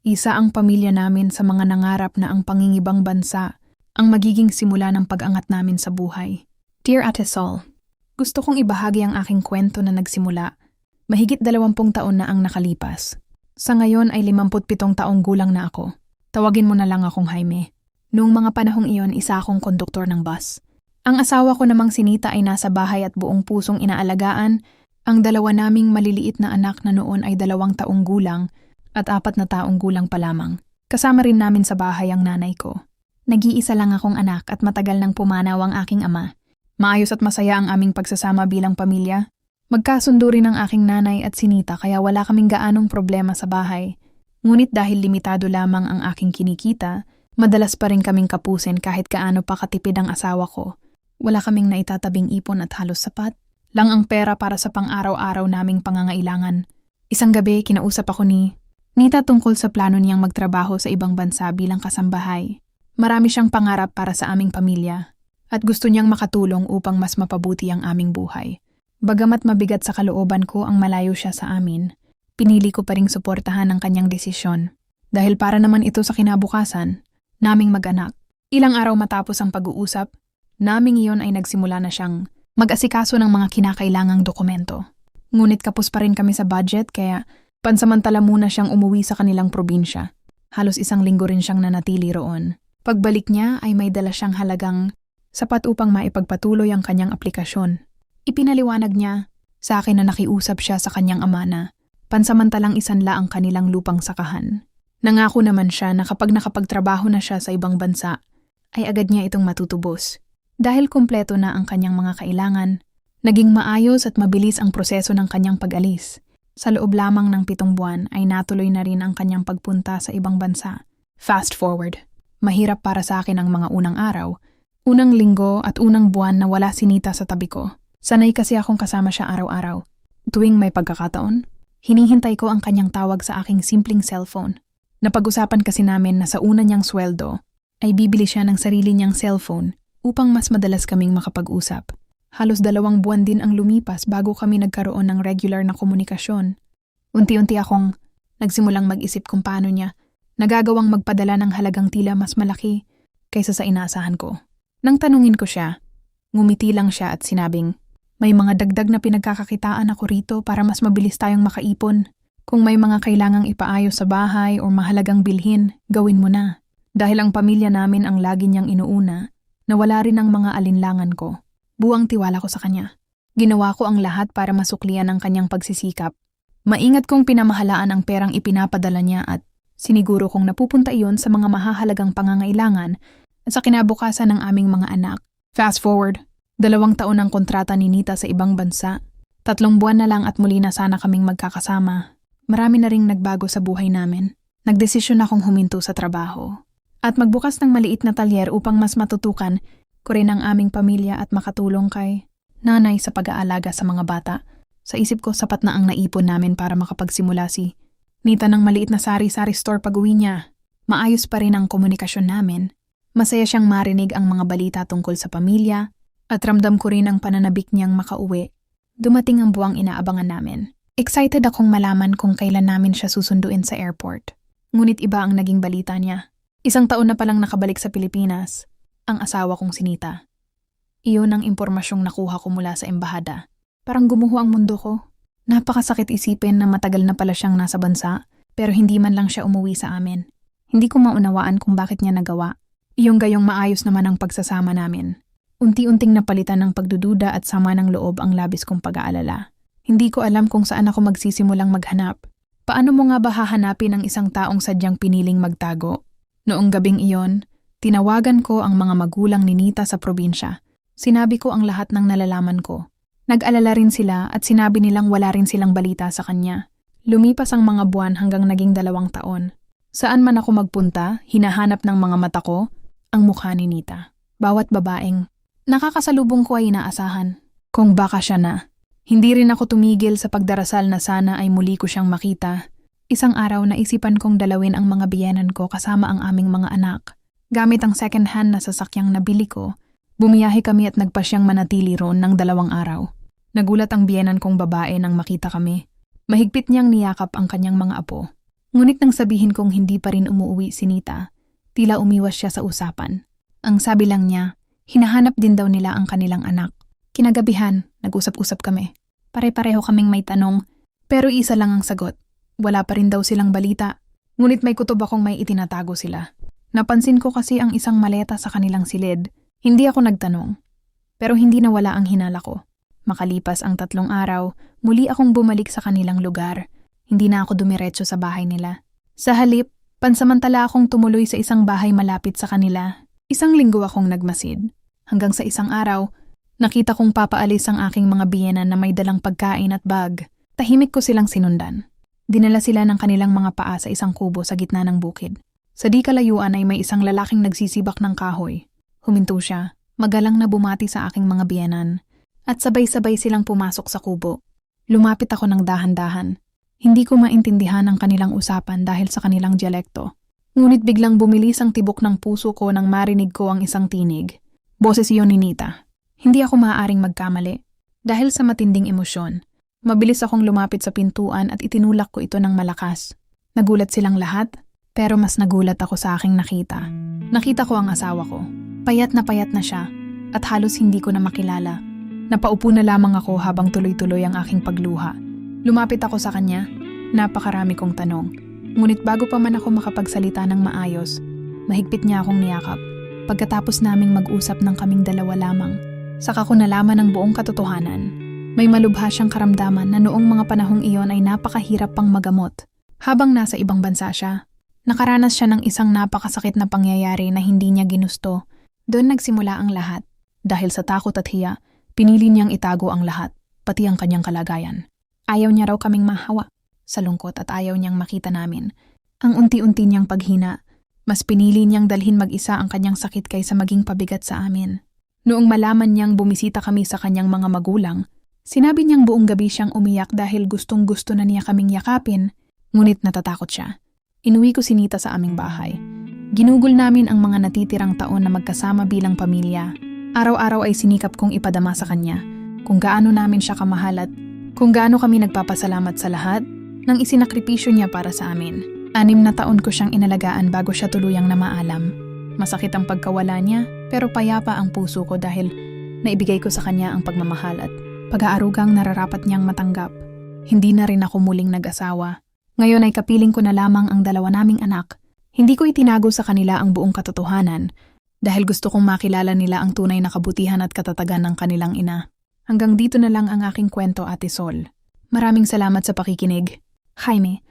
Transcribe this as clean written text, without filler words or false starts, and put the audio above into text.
Isa ang pamilya namin sa mga nangarap na ang pangingibang bansa ang magiging simula ng pag-angat namin sa buhay. Dear Ate Sol, gusto kong ibahagi ang aking kwento na nagsimula. Mahigit 20 taon na ang nakalipas. Sa ngayon ay 57 taong gulang na ako. Tawagin mo na lang akong Jaime. Noong mga panahong iyon, isa akong konduktor ng bus. Ang asawa ko namang si Nita ay nasa bahay at buong pusong inaalagaan ang dalawa naming maliliit na anak na noon ay 2 taong gulang at 4 na taong gulang pa lamang. Kasama rin namin sa bahay ang nanay ko. Nag-iisa lang akong anak at matagal nang pumanaw ang aking ama. Maayos at masaya ang aming pagsasama bilang pamilya. Magkasundo rin ang aking nanay at si Nita kaya wala kaming gaanong problema sa bahay. Ngunit dahil limitado lamang ang aking kinikita, madalas pa rin kaming kapusin kahit kaano pa katipid ang asawa ko. Wala kaming naitatabing ipon at halos sapat lang ang pera para sa pang-araw-araw naming pangangailangan. Isang gabi, kinausap ako ni Nita tungkol sa plano niyang magtrabaho sa ibang bansa bilang kasambahay. Marami siyang pangarap para sa aming pamilya at gusto niyang makatulong upang mas mapabuti ang aming buhay. Bagamat mabigat sa kalooban ko ang malayo siya sa amin, pinili ko pa ring suportahan ang kanyang desisyon dahil para naman ito sa kinabukasan naming mag-anak. Ilang araw matapos ang pag-uusap, naming iyon ay nagsimula na siyang mag-asikaso ng mga kinakailangang dokumento. Ngunit kapos pa rin kami sa budget kaya pansamantala muna siyang umuwi sa kanilang probinsya. Halos 1 linggo rin siyang nanatili roon. Pagbalik niya ay may dala siyang halagang sapat upang maipagpatuloy ang kanyang aplikasyon. Ipinaliwanag niya sa akin na nakiusap siya sa kanyang ama na pansamantalang isanla ang kanilang lupang sakahan. Nangako naman siya na kapag nakapagtrabaho na siya sa ibang bansa, ay agad niya itong matutubos. Dahil kumpleto na ang kanyang mga kailangan, naging maayos at mabilis ang proseso ng kanyang pag-alis. Sa loob lamang ng 7 buwan ay natuloy na rin ang kanyang pagpunta sa ibang bansa. Fast forward. Mahirap para sa akin ang mga unang araw, unang linggo at unang buwan na wala si Nita sa tabi ko. Sanay kasi akong kasama siya araw-araw. Tuwing may pagkakataon, hinihintay ko ang kanyang tawag sa aking simpleng cellphone. Napag-usapan kasi namin na sa una niyang sweldo ay bibili siya ng sarili niyang cellphone upang mas madalas kaming makapag-usap. Halos 2 buwan din ang lumipas bago kami nagkaroon ng regular na komunikasyon. Unti-unti akong nagsimulang mag-isip kung paano niya nagagawang magpadala ng halagang tila mas malaki kaysa sa inaasahan ko. Nang tanungin ko siya, ngumiti lang siya at sinabing, may mga dagdag na pinagkakakitaan ako rito para mas mabilis tayong makaipon. Kung may mga kailangang ipaayos sa bahay o mahalagang bilhin, gawin mo na. Dahil ang pamilya namin ang lagi niyang inuuna, nawala rin ang mga alinlangan ko. Buwang tiwala ko sa kanya. Ginawa ko ang lahat para masuklian ang kanyang pagsisikap. Maingat kong pinamahalaan ang perang ipinapadala niya at siniguro kong napupunta iyon sa mga mahahalagang pangangailangan at sa kinabukasan ng aming mga anak. Fast forward, 2 taon ang kontrata ni Nita sa ibang bansa. 3 buwan na lang at muli na sana kaming magkakasama. Marami na ring nagbago sa buhay namin. Nagdesisyon akong huminto sa trabaho at magbukas ng maliit na talyer upang mas matutukan ko rin ang aming pamilya at makatulong kay nanay sa pag-aalaga sa mga bata. Sa isip ko sapat na ang naipon namin para makapagsimula si Nita ng maliit na sari-sari store pag-uwi niya. Maayos pa rin ang komunikasyon namin. Masaya siyang marinig ang mga balita tungkol sa pamilya at ramdam ko rin ang pananabik niyang makauwi. Dumating ang buwang inaabangan namin. Excited akong malaman kung kailan namin siya susunduin sa airport. Ngunit iba ang naging balita niya. 1 taon na palang nakabalik sa Pilipinas ang asawa kong si Nita. Iyon ang impormasyong nakuha ko mula sa embahada. Parang gumuho ang mundo ko. Napakasakit isipin na matagal na pala siyang nasa bansa pero hindi man lang siya umuwi sa amin. Hindi ko maunawaan kung bakit niya nagawa. Iyong gayong maayos naman ang pagsasama namin. Unti-unting napalitan ng pagdududa at sama ng loob ang labis kong pag-aalala. Hindi ko alam kung saan ako magsisimulang maghanap. Paano mo nga ba hahanapin ang isang taong sadyang piniling magtago? Noong gabing iyon, tinawagan ko ang mga magulang ni Nita sa probinsya. Sinabi ko ang lahat ng nalalaman ko. Nag-alala rin sila at sinabi nilang wala rin silang balita sa kanya. Lumipas ang mga buwan hanggang naging 2 taon. Saan man ako magpunta, hinahanap ng mga mata ko ang mukha ni Nita. Bawat babaeng nakakasalubong ko ay inaasahan. Kung baka siya na. Hindi rin ako tumigil sa pagdarasal na sana ay muli ko siyang makita. Isang araw naisipan kong dalawin ang mga biyenan ko kasama ang aming mga anak. Gamit ang second-hand na sasakyang nabili ko, bumiyahe kami at nagpasyang manatili roon ng 2 araw. Nagulat ang biyenan kong babae nang makita kami. Mahigpit niyang niyakap ang kanyang mga apo. Ngunit nang sabihin kong hindi pa rin umuwi si Nita, tila umiwas siya sa usapan. Ang sabi lang niya, hinahanap din daw nila ang kanilang anak. Kinagabihan, nag-usap-usap kami. Pare-pareho kaming may tanong, pero isa lang ang sagot. Wala pa rin daw silang balita. Ngunit may kutob akong may itinatago sila. Napansin ko kasi ang isang maleta sa kanilang silid. Hindi ako nagtanong. Pero hindi nawala ang hinala ko. Makalipas ang 3 araw, muli akong bumalik sa kanilang lugar. Hindi na ako dumiretso sa bahay nila. Sa halip, pansamantala akong tumuloy sa isang bahay malapit sa kanila. Isang linggo akong nagmasid. Hanggang sa isang araw, nakita kong papaalis ang aking mga biyenan na may dalang pagkain at bag. Tahimik ko silang sinundan. Dinala sila ng kanilang mga paa sa isang kubo sa gitna ng bukid. Sa di kalayuan ay may isang lalaking nagsisibak ng kahoy. Huminto siya, magalang na bumati sa aking mga biyenan. At sabay-sabay silang pumasok sa kubo. Lumapit ako ng dahan-dahan. Hindi ko maintindihan ang kanilang usapan dahil sa kanilang dialekto. Ngunit biglang bumilis ang tibok ng puso ko nang marinig ko ang isang tinig. Boses iyon ni Nita. Hindi ako maaaring magkamali. Dahil sa matinding emosyon, mabilis akong lumapit sa pintuan at itinulak ko ito ng malakas. Nagulat silang lahat, pero mas nagulat ako sa aking nakita. Nakita ko ang asawa ko. Payat na siya, at halos hindi ko na makilala. Napaupo na lamang ako habang tuloy-tuloy ang aking pagluha. Lumapit ako sa kanya, napakarami kong tanong. Ngunit bago pa man ako makapagsalita ng maayos, mahigpit niya akong niyakap. Pagkatapos naming mag-usap ng kaming dalawa lamang, saka ko nalaman ang buong katotohanan. May malubha siyang karamdaman na noong mga panahong iyon ay napakahirap pang magamot. Habang nasa ibang bansa siya, nakaranas siya ng isang napakasakit na pangyayari na hindi niya ginusto. Doon nagsimula ang lahat. Dahil sa takot at hiya, pinili niyang itago ang lahat, pati ang kanyang kalagayan. Ayaw niya raw kaming mahawa sa lungkot at ayaw niyang makita namin. Ang unti-unti niyang paghina, mas pinili niyang dalhin mag-isa ang kanyang sakit kaysa maging pabigat sa amin. Noong malaman niyang bumisita kami sa kanyang mga magulang, sinabi niyang buong gabi siyang umiyak dahil gustong-gusto na niya kaming yakapin, ngunit natatakot siya. Inuwi ko si Nita sa aming bahay. Ginugol namin ang mga natitirang taon na magkasama bilang pamilya. Araw-araw ay sinikap kong ipadama sa kanya kung gaano namin siya kamahal at kung gaano kami nagpapasalamat sa lahat ng isinakripisyo niya para sa amin. 6 na taon ko siyang inalagaan bago siya tuluyang namaalam. Masakit ang pagkawala niya, pero payapa ang puso ko dahil naibigay ko sa kanya ang pagmamahal at pag-aarugang nararapat niyang matanggap. Hindi na rin ako muling nag-asawa. Ngayon ay kapiling ko na lamang ang 2 naming anak. Hindi ko itinago sa kanila ang buong katotohanan dahil gusto kong makilala nila ang tunay na kabutihan at katatagan ng kanilang ina. Hanggang dito na lang ang aking kwento, Ate Sol. Maraming salamat sa pakikinig. Jaime,